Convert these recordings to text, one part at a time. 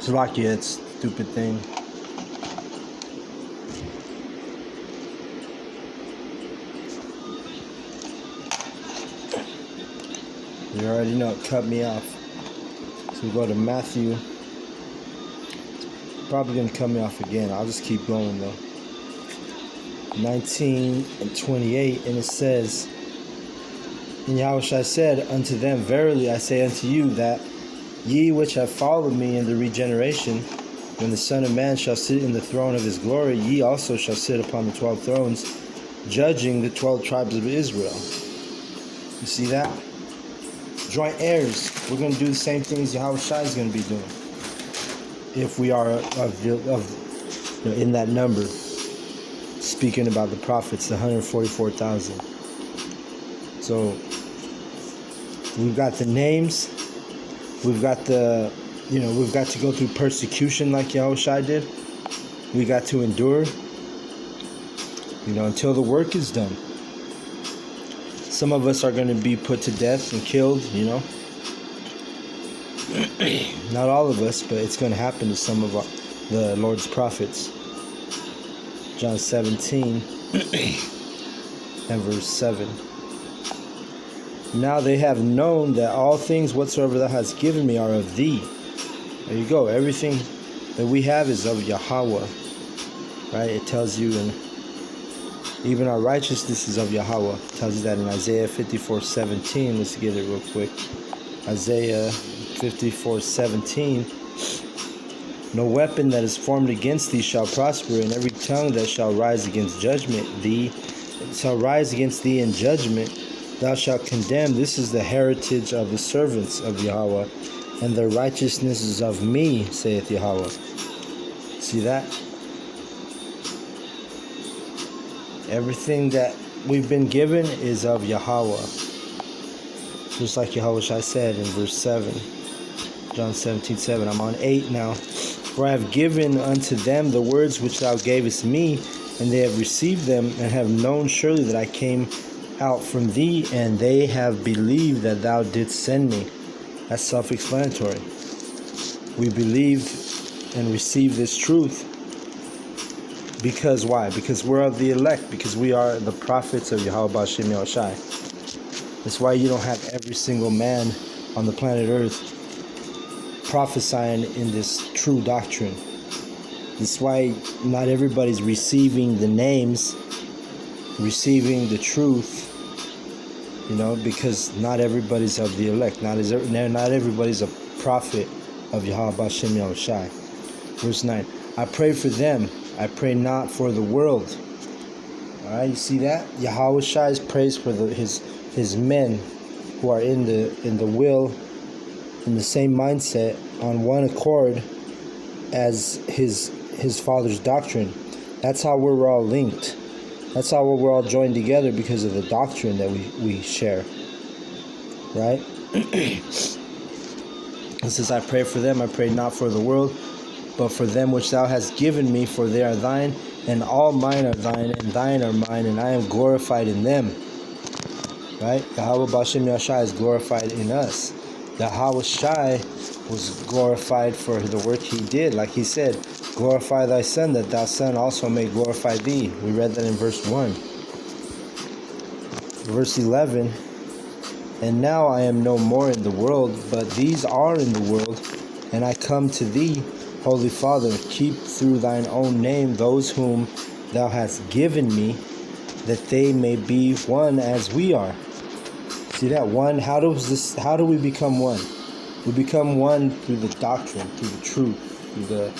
Slovakia, it's stupid thing. You already know it cut me off. So we go to Matthew. It's probably going to cut me off again. I'll just keep going though. 19 and 28, and it says, and Yahushua said unto them, verily I say unto you, that ye which have followed me in the regeneration, when the Son of Man shall sit in the throne of his glory, ye also shall sit upon the 12 thrones, judging the 12 tribes of Israel. You see that? Joint heirs. We're going to do the same things Yahushua is going to be doing, if we are in that number. Speaking about the prophets, the 144,000. So we've got the names. We've got we've got to go through persecution like Yahushua did. We got to endure, until the work is done. Some of us are going to be put to death and killed, Not all of us, but it's going to happen to some of the Lord's prophets. John 17 and verse 7. Now they have known that all things whatsoever thou hast given me are of thee. There you go. Everything that we have is of Yahweh. Right? It tells you, and even our righteousness is of Yahweh. It tells you that in Isaiah 54:17. Let's get it real quick. Isaiah 54:17. No weapon that is formed against thee shall prosper, and every tongue that shall rise against thee in judgment, thou shalt condemn. This is the heritage of the servants of Yahweh, and their righteousness is of me, saith Yahweh. See that? Everything that we've been given is of Yahweh. Just like Yahushua said in verse 7. John 17:7. I'm on 8 now. For I have given unto them the words which thou gavest me, and they have received them, and have known surely that I came out from thee, and they have believed that thou didst send me. That's self-explanatory. We believe and receive this truth. Because why? Because we're of the elect, because we are the prophets of Yahweh B'Shem Yahushai. That's why you don't have every single man on the planet Earth prophesying in this true doctrine. That's why not everybody's receiving the names, receiving the truth, because not everybody's of the elect. Not everybody's a prophet of Yahweh B'Shem Yahushai. Verse 9. I pray for them. I pray not for the world. Alright, you see that? Yahweh Shai prays for his men who are in the will, in the same mindset, on one accord as his Father's doctrine. That's how we're all linked. That's how we're all joined together, because of the doctrine that we share. Right? It says, I pray for them, I pray not for the world, but for them which thou hast given me, for they are thine, and all mine are thine, and thine are mine, and I am glorified in them. Right? Yahweh B'Shem Yahushai is glorified in us. Yahweh Shai was glorified for the work he did. Like he said, glorify thy Son, that thy Son also may glorify thee. We read that in verse 1. Verse 11. And now I am no more in the world, but these are in the world, and I come to thee, Holy Father, keep through thine own name those whom thou hast given me, that they may be one as we are. See that? One, how do we become one? We become one through the doctrine, through the truth, through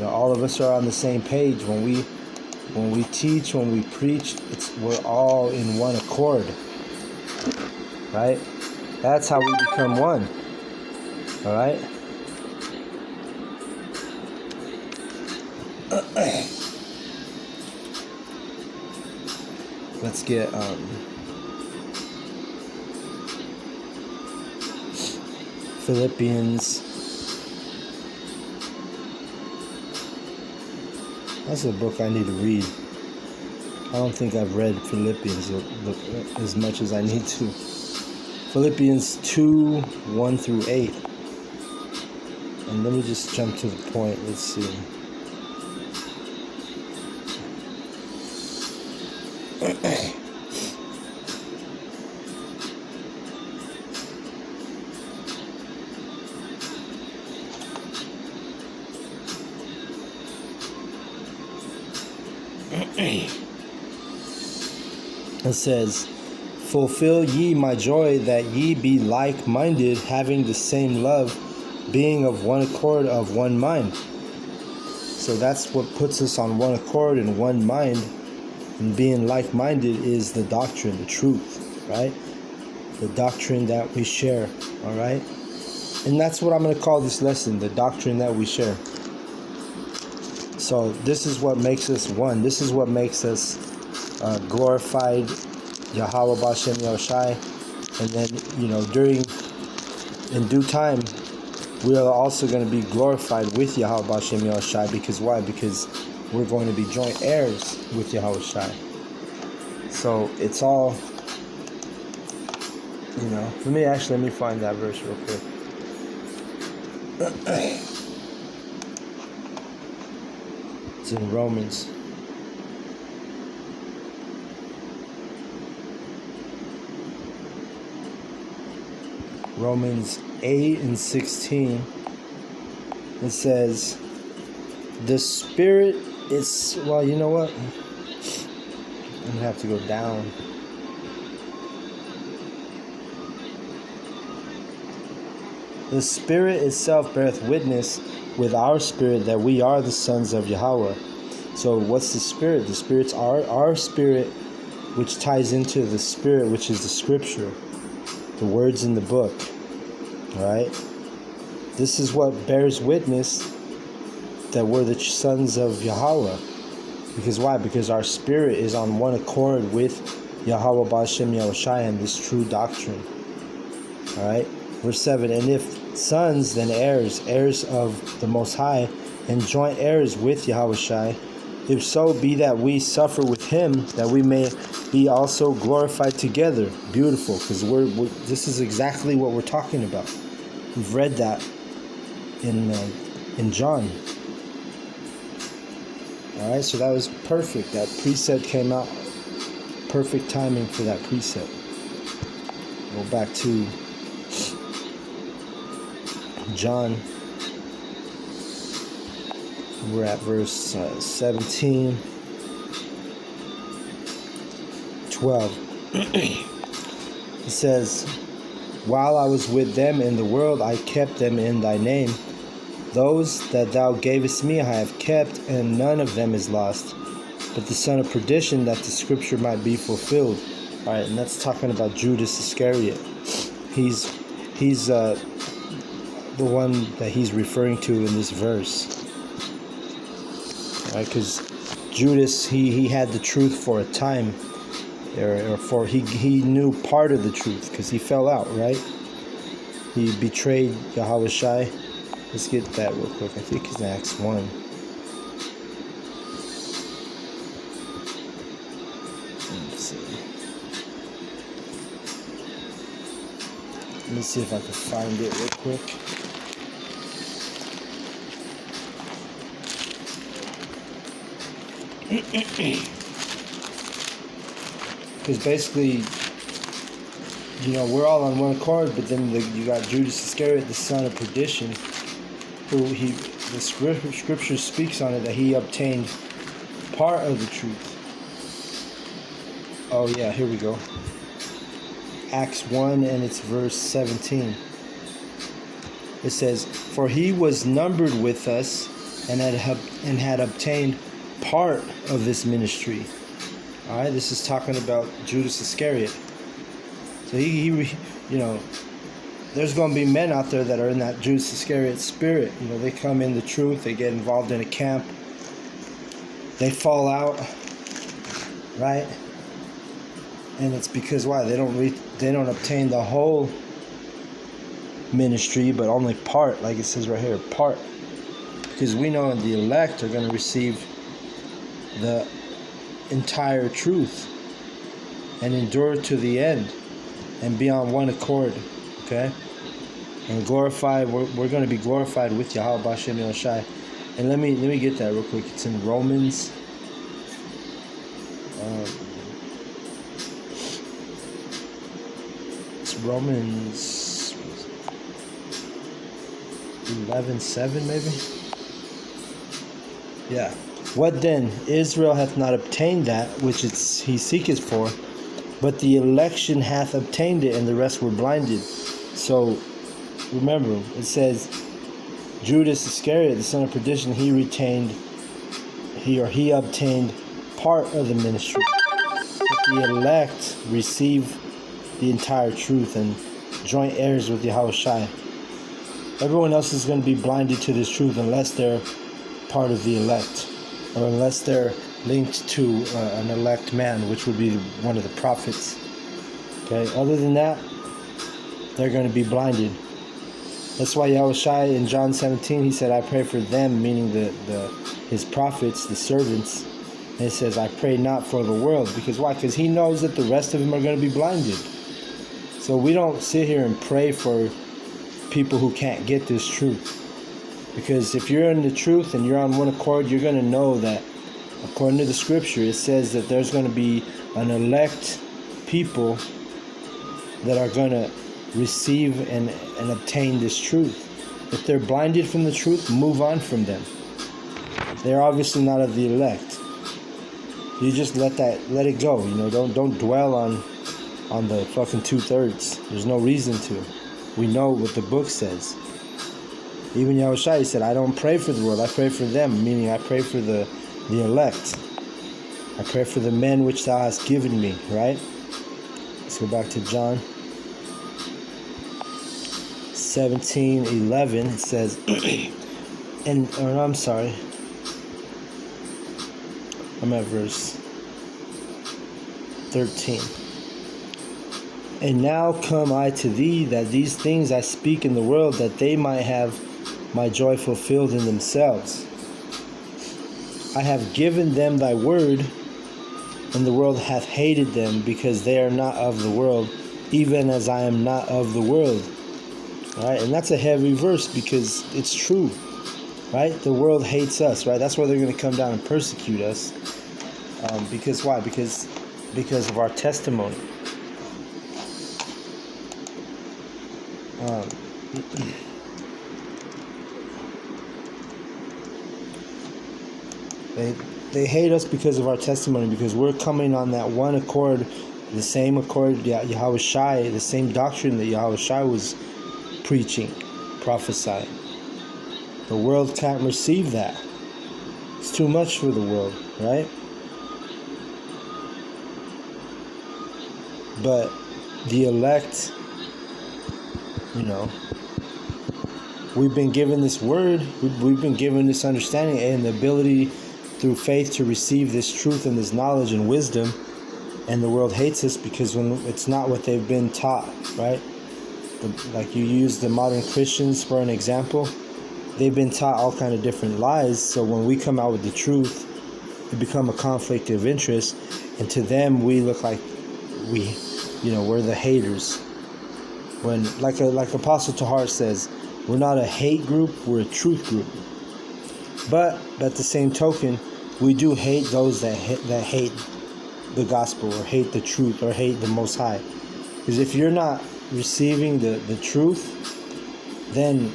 all of us are on the same page. When we teach, when we preach, we're all in one accord. Right? That's how we become one. Alright? Let's get Philippians. That's a book I need to read. I don't think I've read Philippians as much as I need to. Philippians 2:1-8. And let me just jump to the point. Let's see. It says, fulfill ye my joy, that ye be like-minded, having the same love, being of one accord, of one mind. So that's what puts us on one accord and one mind. And being like-minded is the doctrine, the truth, right? The doctrine that we share, all right? And that's what I'm going to call this lesson, the doctrine that we share. So this is what makes us one. This is what makes us glorified Yahweh B'Shem Yahushai. And then, in due time, we are also going to be glorified with Yahweh B'Shem Yahushai. Because why? Because we're going to be joint heirs with Yahushai. So it's all, let me find that verse real quick. It's in Romans. Romans 8:16. It says, the Spirit is, well, you know what? I'm going to have to go down. The Spirit itself beareth witness with our spirit that we are the sons of Yahweh. So what's the Spirit? The Spirit's our spirit, which ties into the Spirit, which is the Scripture, the words in the book. All right? This is what bears witness that we're the sons of Yahweh. Because why? Because our spirit is on one accord with Yahweh B'Shem Yahushai and this true doctrine. All right? Verse 7, and if sons, then heirs, heirs of the Most High, and joint heirs with Yahushai, if so be that we suffer with him, that we may be also glorified together. Beautiful, because this is exactly what we're talking about. We've read that in John. Alright, so that was perfect. That precept came out. Perfect timing for that precept. Go back to John. We're at verse 17. 12. It says, while I was with them in the world, I kept them in thy name. Those that thou gavest me I have kept, and none of them is lost, but the son of perdition, that the scripture might be fulfilled. All right, and that's talking about Judas Iscariot. He's the one that he's referring to in this verse. All right, because Judas, he had the truth for a time, or he knew part of the truth because he fell out, right? He betrayed Yahushai. Let's get that real quick. I think it's Acts 1. Let's see. Let me see if I can find it real quick. Because basically, we're all on one accord, but then you got Judas Iscariot, the son of perdition, who the scripture speaks on it that he obtained part of the truth. Oh yeah, here we go. Acts 1 and it's verse 17. It says, for he was numbered with us and had obtained part of this ministry. All right, this is talking about Judas Iscariot. So he there's going to be men out there that are in that Judas Iscariot spirit. They come in the truth, they get involved in a camp, they fall out, right? And it's because why? They don't obtain the whole ministry, but only part, like it says right here, part. Because we know the elect are going to receive the entire truth and endure to the end and be on one accord. Okay? and glorified. We're going to be glorified with Yahweh B'Shem Yahushai. And let me get that real quick. It's in Romans. It's Romans 11:7 maybe. Yeah. What then? Israel hath not obtained that which he seeketh for, but the election hath obtained it, and the rest were blinded. So remember, it says Judas Iscariot, the son of perdition, he obtained part of the ministry. But the elect receive the entire truth and joint heirs with Yahushua. Everyone else is going to be blinded to this truth unless they're part of the elect, or unless they're linked to an elect man, which would be one of the prophets. Okay. Other than that, they're going to be blinded. That's why Yahushua in John 17, he said, I pray for them, meaning his prophets, the servants. And it says, I pray not for the world. Because why? Because he knows that the rest of them are going to be blinded. So we don't sit here and pray for people who can't get this truth. Because if you're in the truth and you're on one accord, you're going to know that, according to the scripture, it says that there's going to be an elect people that are going to receive and obtain this truth. If they're blinded from the truth, move on from them. They're obviously not of the elect. You just let it go. Don't dwell on the fucking 2/3. There's no reason to. We know what the book says. Even Yahushua, he said, I don't pray for the world, I pray for them, meaning I pray for the elect. I pray for the men which thou hast given me, right? Let's go back to John 17:11. It says, I'm at verse 13. And now come I to thee, that these things I speak in the world, that they might have my joy fulfilled in themselves. I have given them thy word, and the world hath hated them, because they are not of the world, even as I am not of the world. All right, and that's a heavy verse, because it's true, right? The world hates us, right? That's why they're going to come down and persecute us. Because why? Because of our testimony. They hate us because of our testimony, because we're coming on that one accord, the same accord, Yahushua, the same doctrine that Yahushua was preaching, prophesying. The world can't receive that. It's too much for the world, right? But the elect, we've been given this word, we've been given this understanding and the ability through faith to receive this truth and this knowledge and wisdom, and the world hates us because when it's not what they've been taught, right? Like you use the modern Christians for an example, they've been taught all kind of different lies, so when we come out with the truth, it become a conflict of interest, and to them we look like we're the haters. When like Apostle Tahar says, we're not a hate group, we're a truth group. But at the same token, we do hate those that hate the gospel, or hate the truth, or hate the Most High. Because if you're not receiving the truth, then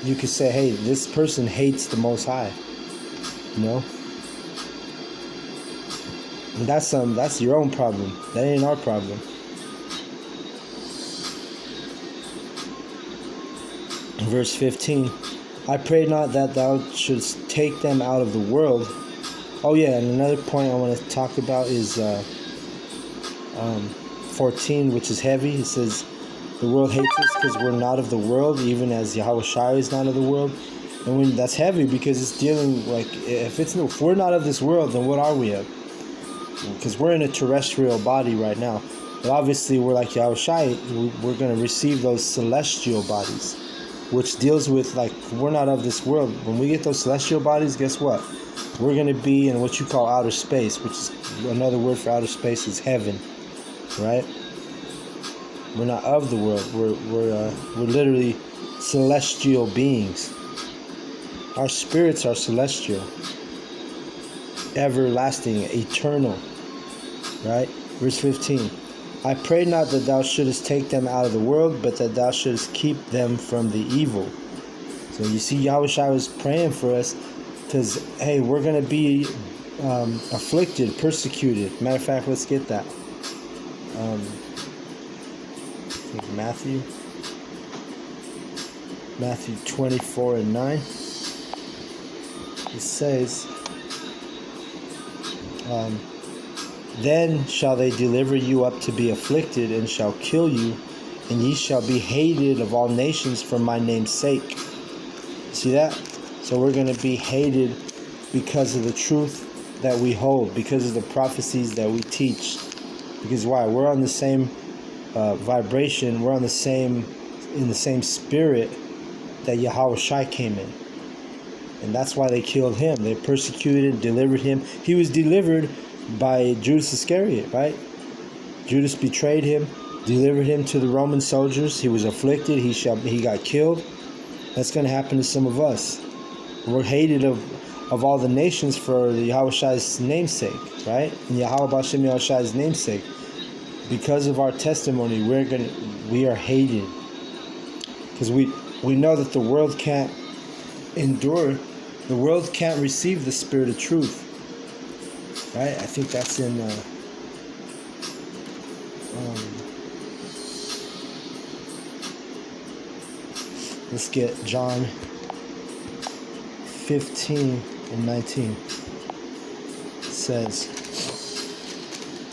you could say, hey, this person hates the Most High. And that's your own problem. That ain't our problem. Verse 15, I pray not that thou shouldst take them out of the world. Oh yeah, and another point I want to talk about is 14, which is heavy. It says, the world hates us because we're not of the world, even as Yahushua is not of the world. And that's heavy because it's dealing, like, if we're not of this world, then what are we of? Because we're in a terrestrial body right now. But obviously we're like Yahushua, we're going to receive those celestial bodies, which deals with, like, we're not of this world. When we get those celestial bodies, guess what? We're going to be in what you call outer space, which is another word for outer space is heaven, right? We're not of the world. We're literally celestial beings. Our spirits are celestial, everlasting, eternal. Right? Verse 15. I pray not that thou shouldest take them out of the world, but that thou shouldest keep them from the evil. So you see, Yahushua was praying for us because, hey, we're going to be afflicted, persecuted. Matter of fact, let's get that. I think Matthew 24:9. It says, then shall they deliver you up to be afflicted, and shall kill you, and ye shall be hated of all nations for my name's sake. See that? So we're going to be hated because of the truth that we hold, because of the prophecies that we teach. Because why? We're on the same vibration. We're in the same spirit that Yahushua came in. And that's why they killed him. They persecuted, delivered him. He was delivered by Judas Iscariot, right? Judas betrayed him, delivered him to the Roman soldiers. He was afflicted. He got killed. That's going to happen to some of us. We're hated of all the nations for the Yahushua's namesake, right? And Yahweh Bashem Yahushua's namesake. Because of our testimony, we are hated. Because we know that the world can't endure. The world can't receive the spirit of truth. Right? I think that's in let's get John 15:19. It says,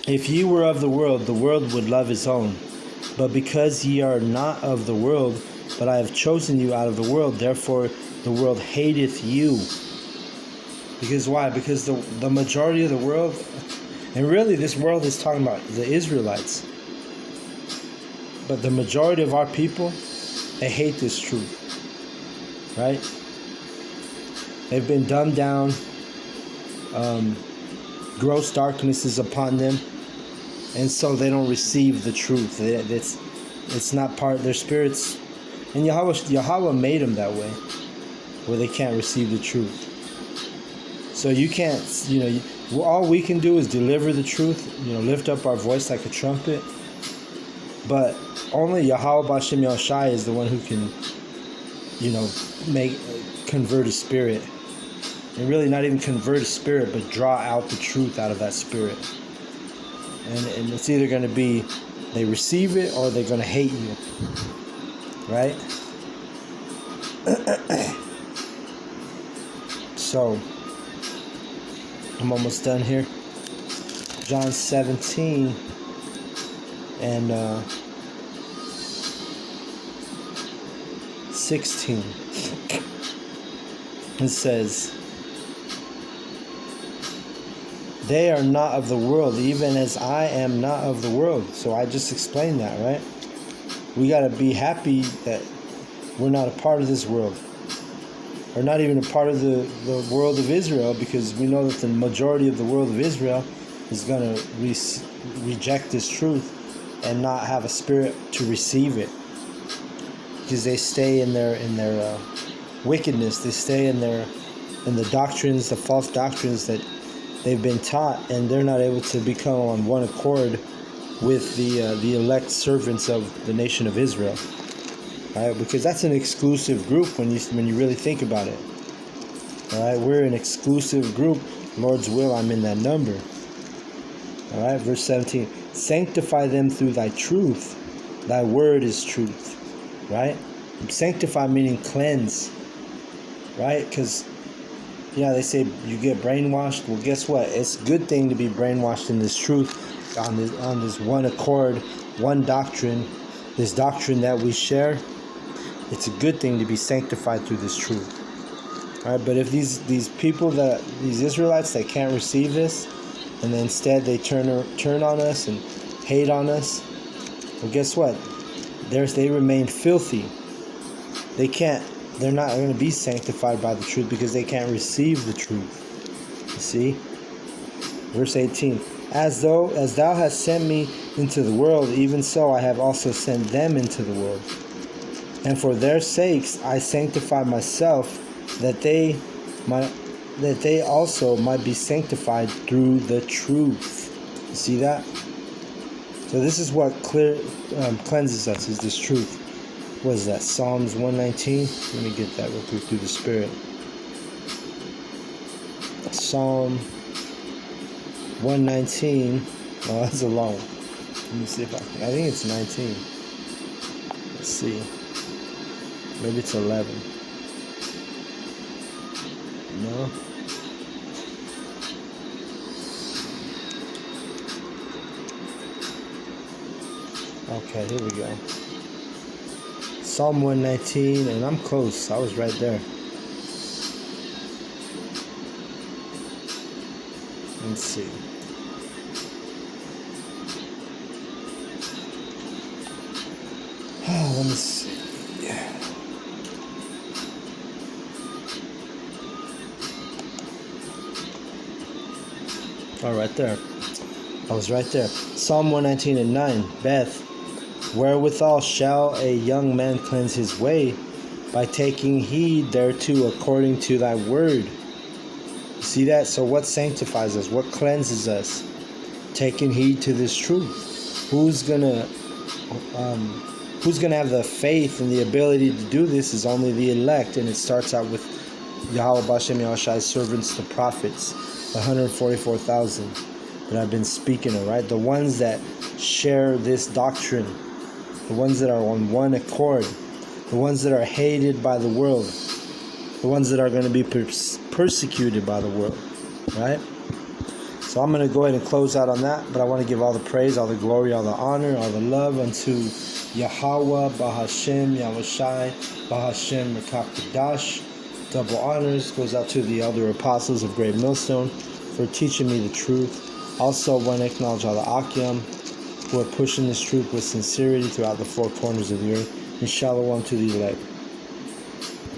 if ye were of the world would love his own. But because ye are not of the world, but I have chosen you out of the world, therefore the world hateth you. Because why? Because the majority of the world, and really this world is talking about the Israelites, but the majority of our people, they hate this truth, right? They've been dumbed down. Gross darkness is upon them, and so they don't receive the truth. It's not part of their spirits, and Yahweh made them that way, where they can't receive the truth. So you can't, all we can do is deliver the truth, lift up our voice like a trumpet. But only Yahweh Bashem Yahushai is the one who can, convert a spirit. And really not even convert a spirit, but draw out the truth out of that spirit. And it's either going to be they receive it or they're going to hate you. Right? So I'm almost done here. John 17 and 16. It says, they are not of the world, even as I am not of the world. So I just explained that, right? We got to be happy that we're not a part of this world. Or not even a part of the world of Israel, because we know that the majority of the world of Israel is going to reject this truth and not have a spirit to receive it, because they stay in their wickedness. They stay in the doctrines, the false doctrines that they've been taught, and they're not able to become on one accord with the elect servants of the nation of Israel. All right, because that's an exclusive group when you really think about it. All right, we're an exclusive group. Lord's will, I'm in that number. All right, verse 17. Sanctify them through thy truth. Thy word is truth. Right? Sanctify meaning cleanse. Right? Because, they say you get brainwashed. Well, guess what? It's a good thing to be brainwashed in this truth, on this one accord, one doctrine, this doctrine that we share. It's a good thing to be sanctified through this truth. All right, but if these Israelites that can't receive this, and then instead they turn on us and hate on us, well, guess what? They remain filthy. They're not going to be sanctified by the truth because they can't receive the truth. You see? Verse 18. As thou hast sent me into the world, even so I have also sent them into the world. And for their sakes I sanctify myself, that they also might be sanctified through the truth. You see that? So this is what cleanses us, is this truth. What is that? Psalms 119? Let me get that real quick through the Spirit. Psalm 119. Oh, that's a long one. Let me see if I think it's 19. Let's see. Maybe it's 11. No. Okay, here we go. Psalm 119, and I'm close. I was right there. Let's see. Let me see. Yeah. Oh, right there. I was right there. Psalm 119 and 9. Beth. Wherewithal shall a young man cleanse his way? By taking heed thereto according to thy word. See that? So what sanctifies us? What cleanses us? Taking heed to this truth. Who's gonna have the faith and the ability to do this is only the elect, and it starts out with Yahweh Bashem Yahushai's servants, the prophets, the 144,000 that I've been speaking of, right? The ones that share this doctrine, the ones that are on one accord, the ones that are hated by the world, the ones that are going to be persecuted by the world, right? So I'm going to go ahead and close out on that, but I want to give all the praise, all the glory, all the honor, all the love unto Yahweh, Bahashem, Yahushai, Bahashem, Rekakadash. Double honors goes out to the elder apostles of Great Millstone for teaching me the truth. Also want to acknowledge all the Akim who are pushing this truth with sincerity throughout the four corners of the earth. And shalom to the elect.